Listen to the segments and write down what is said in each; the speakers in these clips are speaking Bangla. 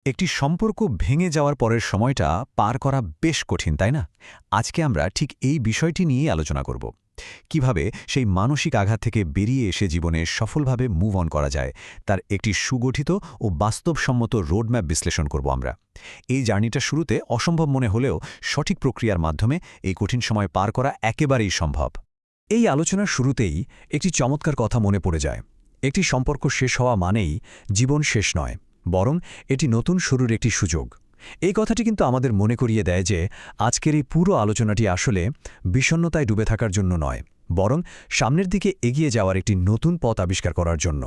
একটি সম্পর্ক ভেঙে যাওয়ার পরের সময়টা পার করা বেশ কঠিন, তাই না? আজকে আমরা ঠিক এই বিষয়টি নিয়েই আলোচনা করব। কিভাবে সেই মানসিক আঘাত থেকে বেরিয়ে এসে জীবনে সফলভাবে মুভ অন করা যায়, তার একটি সুগঠিত ও বাস্তবসম্মত রোডম্যাপ বিশ্লেষণ করব আমরা। এই জার্নিটা শুরুতে অসম্ভব মনে হলেও সঠিক প্রক্রিয়ার মাধ্যমে এই কঠিন সময় পার করা একেবারেই সম্ভব। এই আলোচনার শুরুতেই একটি চমৎকার কথা মনে পড়ে যায়। একটি সম্পর্ক শেষ হওয়া মানেই জীবন শেষ নয়, বরং এটি নতুন শুরুর একটি সুযোগ। এই কথাটি কিন্তু আমাদের মনে করিয়ে দেয় যে আজকের এই পুরো আলোচনাটি আসলে বিষণ্ণতায় ডুবে থাকার জন্য নয়, বরং সামনের দিকে এগিয়ে যাওয়ার একটি নতুন পথ আবিষ্কার করার জন্য।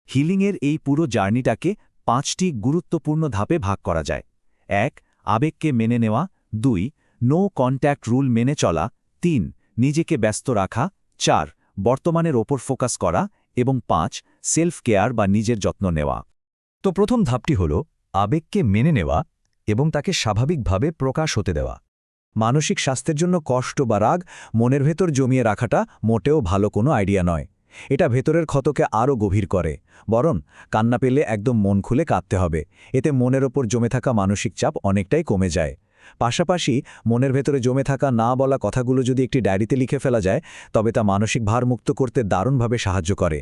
হিলিংয়ের এই পুরো জার্নিটাকে 5টি গুরুত্বপূর্ণ ধাপে ভাগ করা যায়। 1. আবেগকে মেনে নেওয়া। 2. নো কন্ট্যাক্ট রুল মেনে চলা। 3. নিজেকে ব্যস্ত রাখা। 4. বর্তমানের ওপর ফোকাস করা। এবং 5. সেলফ কেয়ার বা নিজের যত্ন নেওয়া। তো প্রথম ধাপটি হল আবেগকে মেনে নেওয়া এবং তাকে স্বাভাবিকভাবে প্রকাশ হতে দেওয়া। মানসিক স্বাস্থ্যের জন্য কষ্ট বা রাগ মনের ভেতর জমিয়ে রাখাটা মোটেও ভালো কোনো আইডিয়া নয়। এটা ভেতরের ক্ষতকে আরও গভীর করে। বরং কান্না পেলে একদম মন খুলে কাঁদতে হবে। এতে মনের ওপর জমে থাকা মানসিক চাপ অনেকটাই কমে যায়। পাশাপাশি মনের ভেতরে জমে থাকা না বলা কথাগুলো যদি একটি ডায়েরিতে লিখে ফেলা যায়, তবে তা মানসিক ভার মুক্ত করতে দারুণভাবে সাহায্য করে।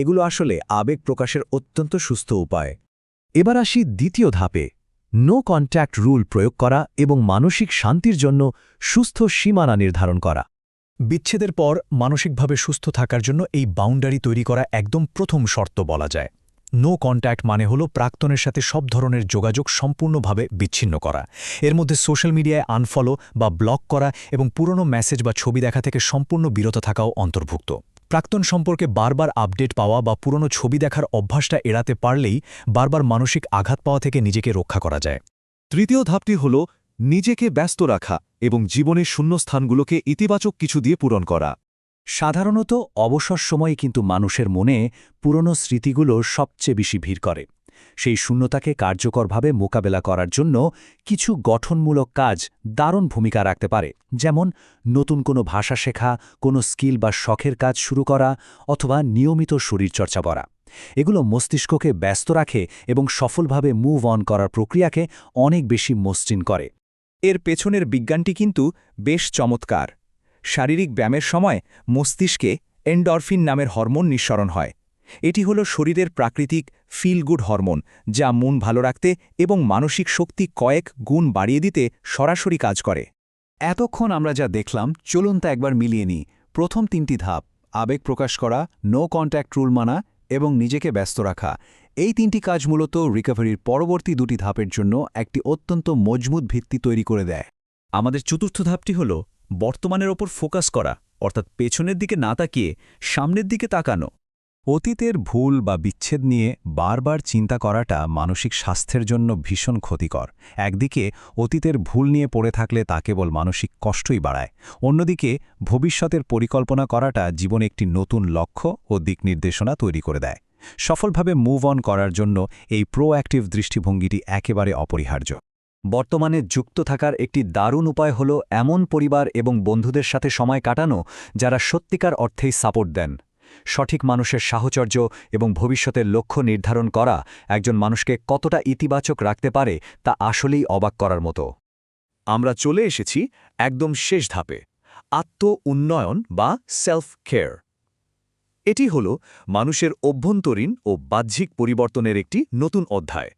এগুলো আসলে আবেগ প্রকাশের অত্যন্ত সুস্থ উপায়। এবার আসি দ্বিতীয় ধাপে, নো কন্ট্যাক্ট রুল প্রয়োগ করা এবং মানসিক শান্তির জন্য সুস্থ সীমানা নির্ধারণ করা। বিচ্ছেদের পর মানসিকভাবে সুস্থ থাকার জন্য এই বাউন্ডারি তৈরি করা একদম প্রথম শর্ত বলা যায়। নো কন্ট্যাক্ট মানে হলো প্রাক্তনের সাথে সব ধরনের যোগাযোগ সম্পূর্ণভাবে বিচ্ছিন্ন করা। এর মধ্যে সোশ্যাল মিডিয়ায় আনফলো বা ব্লক করা এবং পুরনো মেসেজ বা ছবি দেখা থেকে সম্পূর্ণ বিরত থাকাও অন্তর্ভুক্ত। প্রাক্তন সম্পর্কে বারবার আপডেট পাওয়া বা পুরনো ছবি দেখার অভ্যাসটা এড়াতে পারলেই বারবার মানসিক আঘাত পাওয়া থেকে নিজেকে রক্ষা করা যায়। তৃতীয় ধাপটি হল নিজেকে ব্যস্ত রাখা এবং জীবনের শূন্যস্থানগুলোকে ইতিবাচক কিছু দিয়ে পূরণ করা। সাধারণত অবসর সময়ে কিন্তু মানুষের মনে পুরনো স্মৃতিগুলো সবচেয়ে বেশি ভিড় করে। সেই শূন্যতাকে কার্যকরভাবে মোকাবেলা করার জন্য কিছু গঠনমূলক কাজ দারুণ ভূমিকা রাখতে পারে। যেমন নতুন কোনো ভাষা শেখা, কোনো স্কিল বা শখের কাজ শুরু করা, অথবা নিয়মিত শরীরচর্চা করা। এগুলো মস্তিষ্ককে ব্যস্ত রাখে এবং সফলভাবে মুভ অন করার প্রক্রিয়াকে অনেক বেশি মসৃণ করে। এর পেছনের বিজ্ঞানটি কিন্তু বেশ চমৎকার। শারীরিক ব্যায়ামের সময় মস্তিষ্কে এন্ডরফিন নামের হরমোন নিঃসরণ হয়। এটি হলো শরীরের প্রাকৃতিক ফিল গুড হরমোন, যা মন ভালো রাখতে এবং মানসিক শক্তি কয়েক গুণ বাড়িয়ে দিতে সরাসরি কাজ করে। এতক্ষণ আমরা যা দেখলাম, চলুন তা একবার মিলিয়ে নিই। প্রথম 3টি ধাপ, আবেগ প্রকাশ করা, নো কন্ট্যাক্ট রুল মানা এবং নিজেকে ব্যস্ত রাখা। এই 3টি কাজ মূলত রিকভারির পরবর্তী 2টি ধাপের জন্য একটি অত্যন্ত মজবুত ভিত্তি তৈরি করে দেয়। আমাদের চতুর্থ ধাপটি হল বর্তমানের ওপর ফোকাস করা, অর্থাৎ পেছনের দিকে না তাকিয়ে সামনের দিকে তাকানো। অতীতের ভুল বা বিচ্ছেদ নিয়ে বারবার চিন্তা করাটা মানসিক স্বাস্থ্যের জন্য ভীষণ ক্ষতিকর। একদিকে অতীতের ভুল নিয়ে পড়ে থাকলে তা কেবল মানসিক কষ্টই বাড়ায়, অন্যদিকে ভবিষ্যতের পরিকল্পনা করাটা জীবনে একটি নতুন লক্ষ্য ও দিক নির্দেশনা তৈরি করে দেয়। সফলভাবে মুভ অন করার জন্য এই প্রোঅ্যাক্টিভ দৃষ্টিভঙ্গিটি একেবারে অপরিহার্য। বর্তমানে যুক্ত থাকার একটি দারুণ উপায় হল এমন পরিবার এবং বন্ধুদের সাথে সময় কাটানো যারা সত্যিকার অর্থেই সাপোর্ট দেন। সঠিক মানুষের সাহচর্য এবং ভবিষ্যতের লক্ষ্য নির্ধারণ করা একজন মানুষকে কতটা ইতিবাচক রাখতে পারে তা আসলেই অবাক করার মতো। আমরা চলে এসেছি একদম শেষ ধাপে, আত্ম-উন্নয়ন বা সেলফ কেয়ার। এটি হল মানুষের অভ্যন্তরীণ ও বাহ্যিক পরিবর্তনের একটি নতুন অধ্যায়।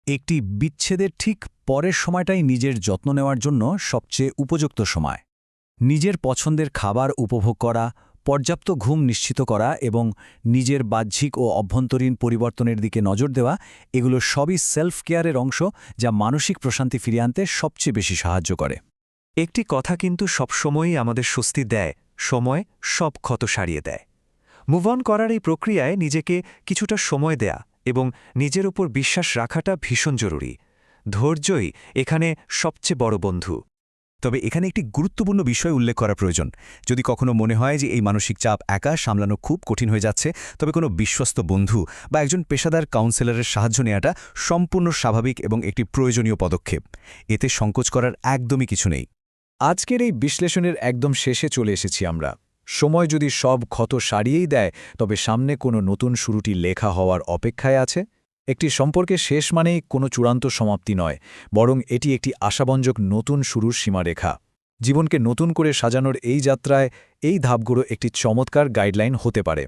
একটি বিচ্ছেদের ঠিক পরের সময়টাই নিজের যত্ন নেওয়ার জন্য সবচেয়ে উপযুক্ত সময়। নিজের পছন্দের খাবার উপভোগ করা, পর্যাপ্ত ঘুম নিশ্চিত করা এবং নিজের বাহ্যিক ও অভ্যন্তরীণ পরিবর্তনের দিকে নজর দেওয়া, এগুলো সবই সেলফ কেয়ারের অংশ, যা মানসিক প্রশান্তি ফিরিয়ে আনতে সবচেয়ে বেশি সাহায্য করে। একটি কথা কিন্তু সবসময়ই আমাদের স্বস্তি দেয়, সময় সব ক্ষত সারিয়ে দেয়। মুভ অন করার এই প্রক্রিয়ায় নিজেকে কিছুটা সময় দেয়া এবং নিজের উপর বিশ্বাস রাখাটা ভীষণ জরুরি। ধৈর্যই এখানে সবচেয়ে বড় বন্ধু। তবে এখানে একটি গুরুত্বপূর্ণ বিষয় উল্লেখ করা প্রয়োজন। যদি কখনো মনে হয় যে এই মানসিক চাপ একা সামলানো খুব কঠিন হয়ে যাচ্ছে, তবে কোনো বিশ্বস্ত বন্ধু বা একজন পেশাদার কাউন্সেলরের সাহায্য নেওয়াটা সম্পূর্ণ স্বাভাবিক এবং একটি প্রয়োজনীয় পদক্ষেপ। এতে সংকোচ করার একদমই কিছু নেই। আজকের এই বিশ্লেষণের একদম শেষে চলে এসেছি আমরা। সময় যদি সব ক্ষত সারিয়েই দেয়, তবে সামনে কোনো নতুন শুরুটি লেখা হওয়ার অপেক্ষায় আছে। একটি সম্পর্কে শেষ মানেই কোনো চূড়ান্ত সমাপ্তি নয়, বরং এটি একটি আশাবঞ্জক নতুন শুরুর সীমারেখা। জীবনকে নতুন করে সাজানোর এই যাত্রায় এই ধাপগুলো একটি চমৎকার গাইডলাইন হতে পারে।